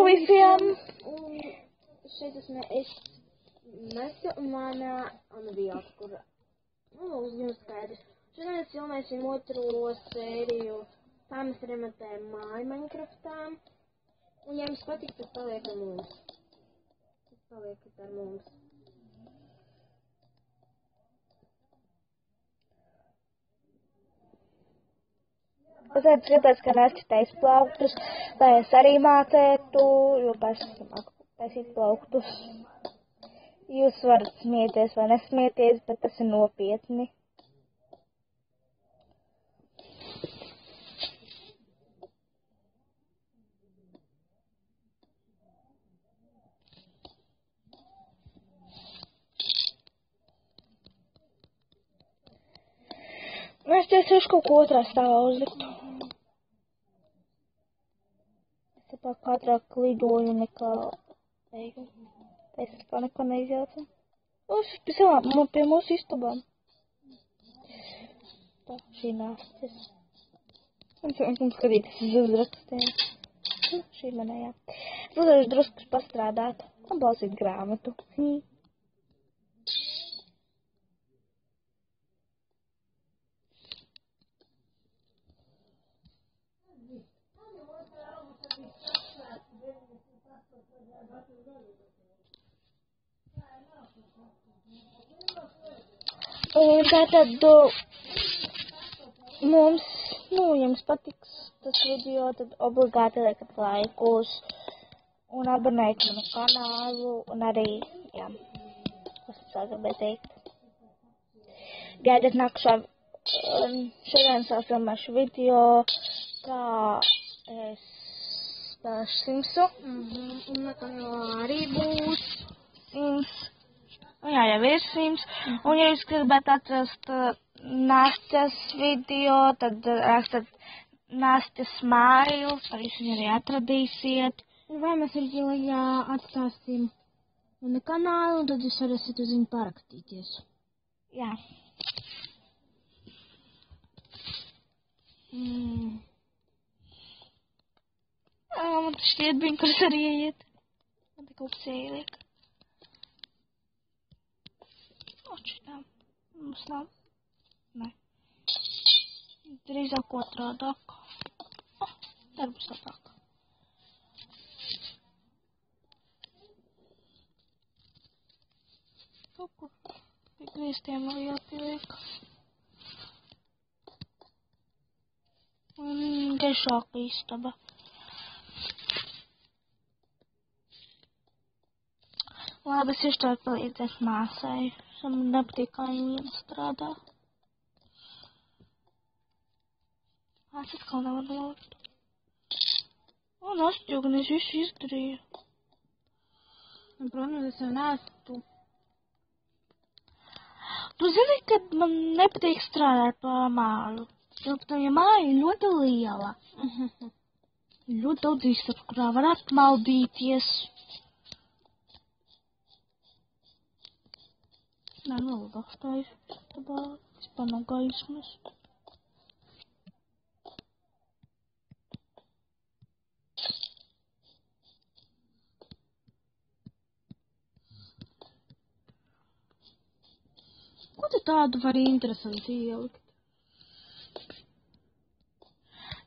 visiem! Un šeit esmu es, Mesa un mana Anavijāta, kur, jums skaidrs. Šodien mēs filmēsim otro sēriju. Tā mēs remontējam māju Minecraftā. Un ja jums patīk, tad paliek ar mums. Tāpēc gribētu, ka nešķitais plauktus, lai es arī mācētu, jo pēc māku taisīt plauktus. Jūs varat smieties vai nesmieties, bet tas ir nopietni. Es tieši kaut ko otrā stāvā uzliktu. Es tāpēc ātrāk lidoju nekā eju. Es tā neko neizjaucu. Pie mūsu istabām. Tā, šī nāsties. Un skatīties uz uzrakstiem. Šī manējā. Lūdzu, drusku pastrādāt un balsīt grāmatu. Un tātad mums, jums patiks tas video, tad obligāti liekat laikus un abonēt manu kanālu un arī, kas es vēl gribēju teikt. Gaidiet nākušā, šodien es filmēšu video, kā es spēlēšu Simsu. Un kanālā arī būs Sims. Jā, jau ir Sims. Un, ja jūs gribat atrast Nastas video, tad rakstat Nastas māju, tad jūs viņu arī atradīsiet. Vai mēs arī atstāsim manu kanālu, un tad jūs varēsiet uz viņu parakstīties. Jā. Man tas šķiet binkurs arī iet. Man te kaut kas ieliek. Šitām mums nav. Nē. Drīzāk otrādāk. Darbs labāk. Kaut kur pie griestiem vēl jāpieliek. Un gaišāka istaba. Labi, es iešu palīdzēt māsai. Man nepatīk, kā viņa strādā. Es atkal nevaru nolikt. Un es jau gan es visu izdarīju. Un, protams, es jau neesmu. Tu zini, ka man nepatīk strādāt pa mālu. Jo tā māja ir ļoti liela. Ļoti daudz istabu, kurā var atmaldīties. Nē, vēl dastāju istabā. Vispār nav gaismas. Ko tu tādu vari interesanti ielikt?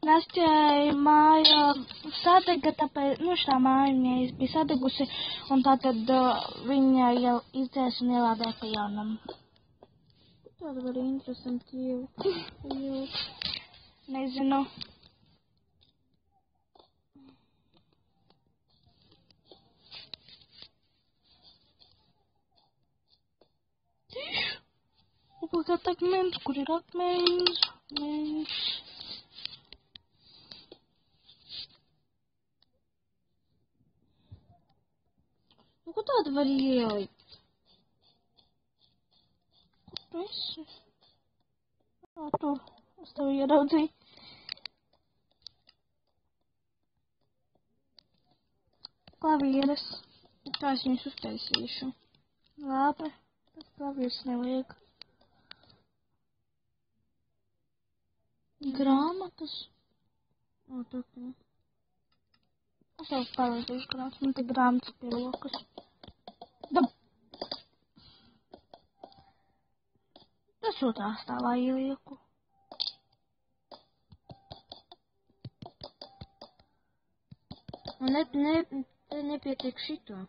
Nastjai māja sadega, tāpēc, šitā māja viņai bija sadegusi, un tātad viņa jau izdzēs un ielādēja pa jaunam. Tādu var interesanti ielikt. Nezinu. Obligāti akmens, kur ir akmens? Ko tādu var ielikt? Kur tu esi? Tur, es tev ieraudzīju. Klavieres. Tā es viņus uztaisīšu. Labi, tad klavieres neliek. Grāmatas. Tā kā. Es jau pareizi izkrāts, man te grāmatas pie rokas. Dab! Tas otrā stāvā ielieku. Un te nepietiek šito.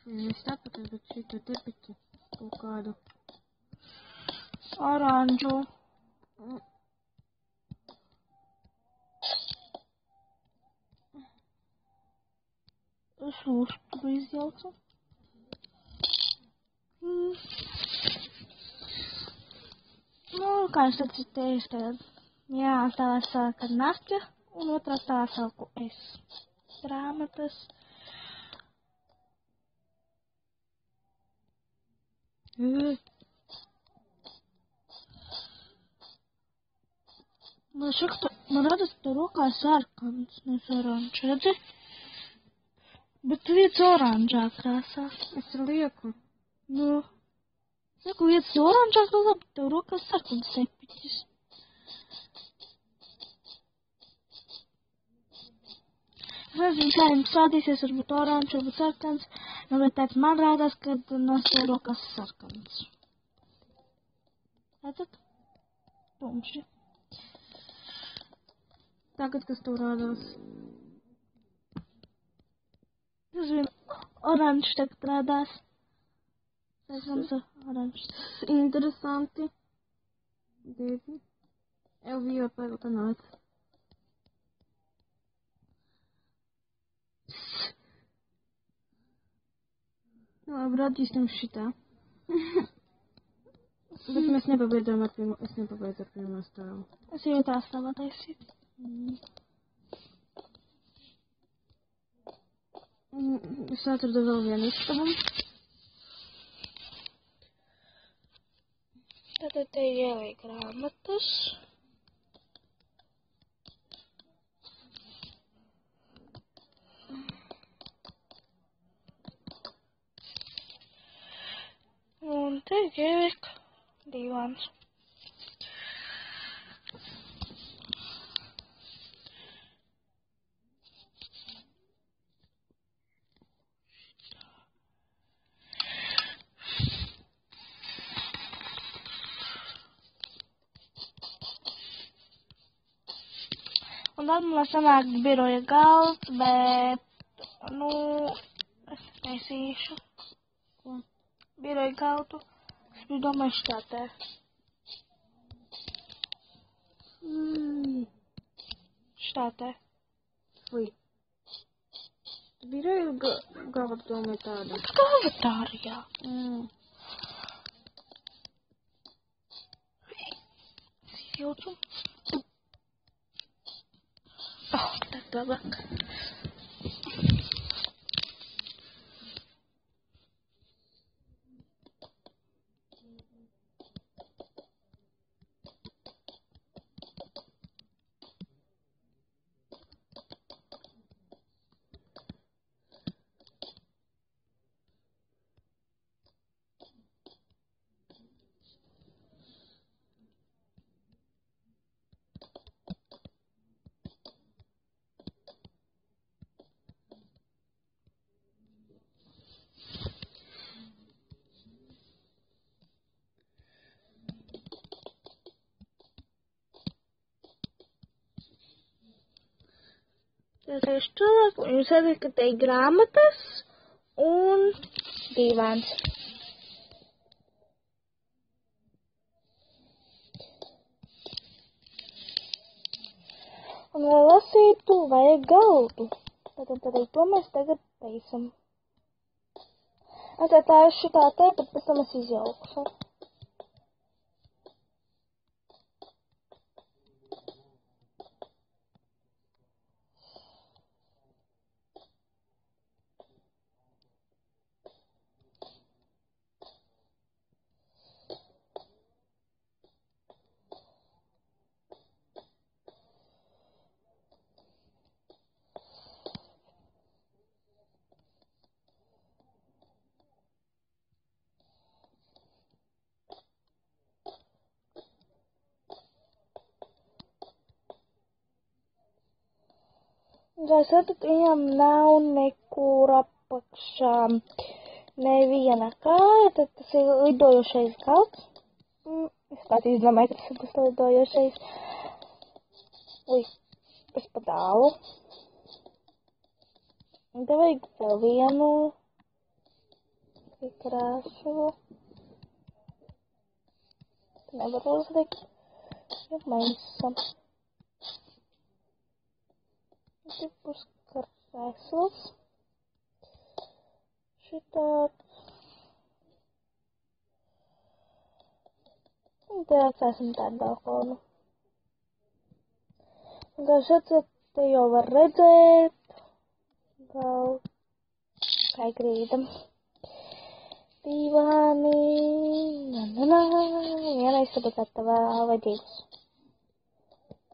Nevis tāpat, bet šito tepiķi kaut kādu. Oranžu. Es uzturu izjaucu. Nu, kā es teicu, teicu tagad. Jā, stāvā sāka Nastja, un otrā stāvā sāku es. Grāmatas. Man šķiet, man radas tā rokā sarkans, nevis oranžs, redzi? Bet viens oranžā krāsā. Es lieku. Nu, saku, viens oranžā krāsā, bet tev rokā sarkans sepiķis. Es nezinu, kā jums sādīsies, varbūt oranžs, varbūt sarkans, nu, bet tāds man rādās, kad no tev rokās sarkans. Redzat? Tumši. Tagad, kas tev rādās? Tas vien oranžs tagad rādās. Redzams, oranžs. Interesanti. Divi. Elvija peltanāt. Labi, attīstam šitā. Bet mēs nepabeidzām ar pirmo, es nepabeidzu ar pirmo stāvu. Es jau tā stāvā taisīju. Es atradu vēl vienu istabu. Tātad te ieliek grāmatas. Un te ieliek divans. Un tad mums sanāk biroja galds, bet, nu, es taisīšu. Ko? Biroja galdu. Es biju domājuši tā te. Šitā te. Fui. Biroja galva domāja tāda. Galva tā arī, jā. Jūtu. Oh, tā labāk. Tas cilvēku, un jūs redzat, ka te ir grāmatas un divans. Un, lai lasītu, vajag galdu. Tātad arī to mēs tagad taisam. Tā ir šitā te, bet pēc tam es izjaukšu. Kā satat, viņam nav nekur apakšā neviena kāja, tad tas ir lidojošais galds. Es pat izdomāju, ka tas ir tas lidojošais. Ui, es pa tālu. Un te vajag vēl vienu krāsu. Te nevar uzlikt, jo maisa. Te būs krēsls. Šitāds. Un te atstāsim tādu balkonu. Un kā šeit te jau var redzēt, vēl kā grīdam. Divāni, viena istaba gatavā vai divas.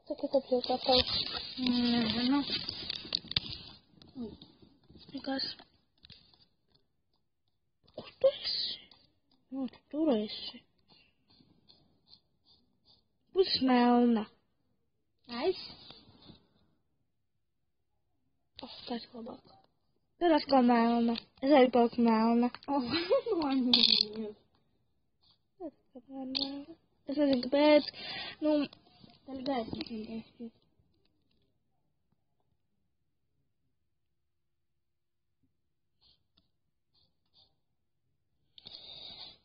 Cik istabas jau gatavs? Nezinu. Kas? Kur tu esi? Tu tur esi. Būs melna. Aiz? Tā ir labāk. Tur atkal melna. Es arī palieku melna. Es nezinu, kāpēc. Tad gaisa.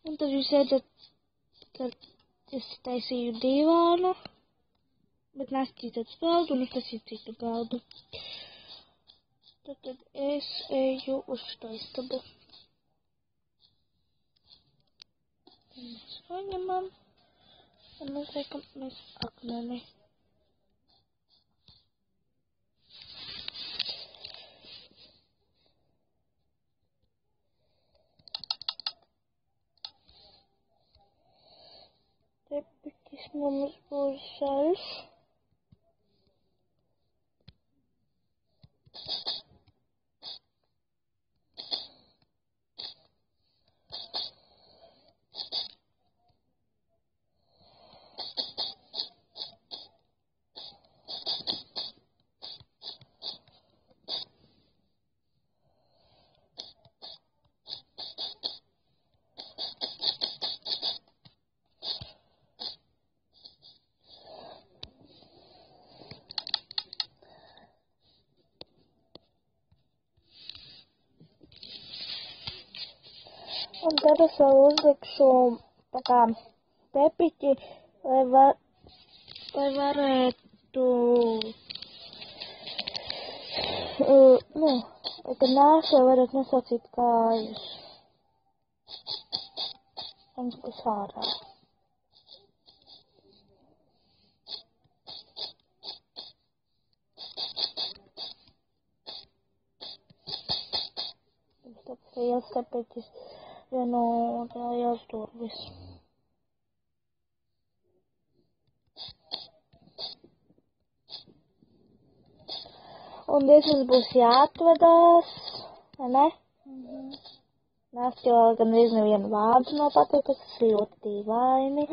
Un tad jūs redzat, ka es taisīju divānu, bet nestīcat galdu un es taisīju citu galdu. Tad es eju uz šo istabu. Tad mēs paņemam un mēs liekam akmeni. Tepiķis mums būs zaļš. Un tad es vēl uzlikšu tā kā tepiķi, lai varētu, kad nāšu, varētu nosaucīt kājas. Un tas ārā. Tāds liels tepiķis. Vienu tājās durvis. Un vismaz būs jāatvedās, vai ne? Mēs jau gan nevienu vārdu nav pateikusi, tas ir ļoti dīvaini.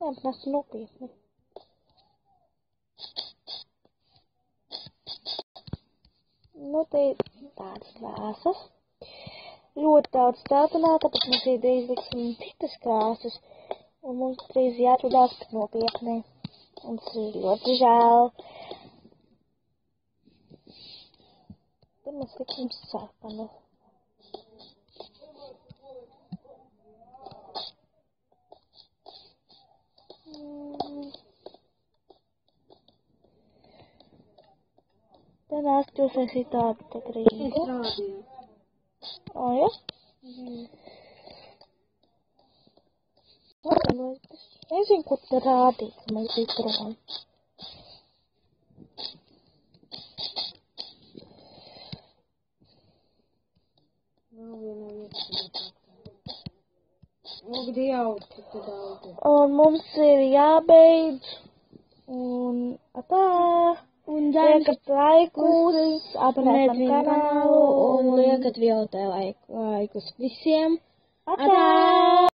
Jā, bet mēs nopietni. Te ir tādas krāsas. Ļoti daudz telpanā, tāpēc mēs izliksim citas krāsas. Un mums drīz jāatvedās tik nopietni. Un tas ir ļoti žēl. Tad mēs liksim sarkanu. Tad nāc uztaisīt tādu te grīdu. Es rādīju. O, ja? Nezinu, kur te rādīt, ka mēs bija prom. Nav viena vieta. Lūk, Dievs, cik te daudz. Un mums ir jābeidz. Un atā. Un liekat laikus, abonēt kanālu un liekat vēl te laikus visiem. Atā!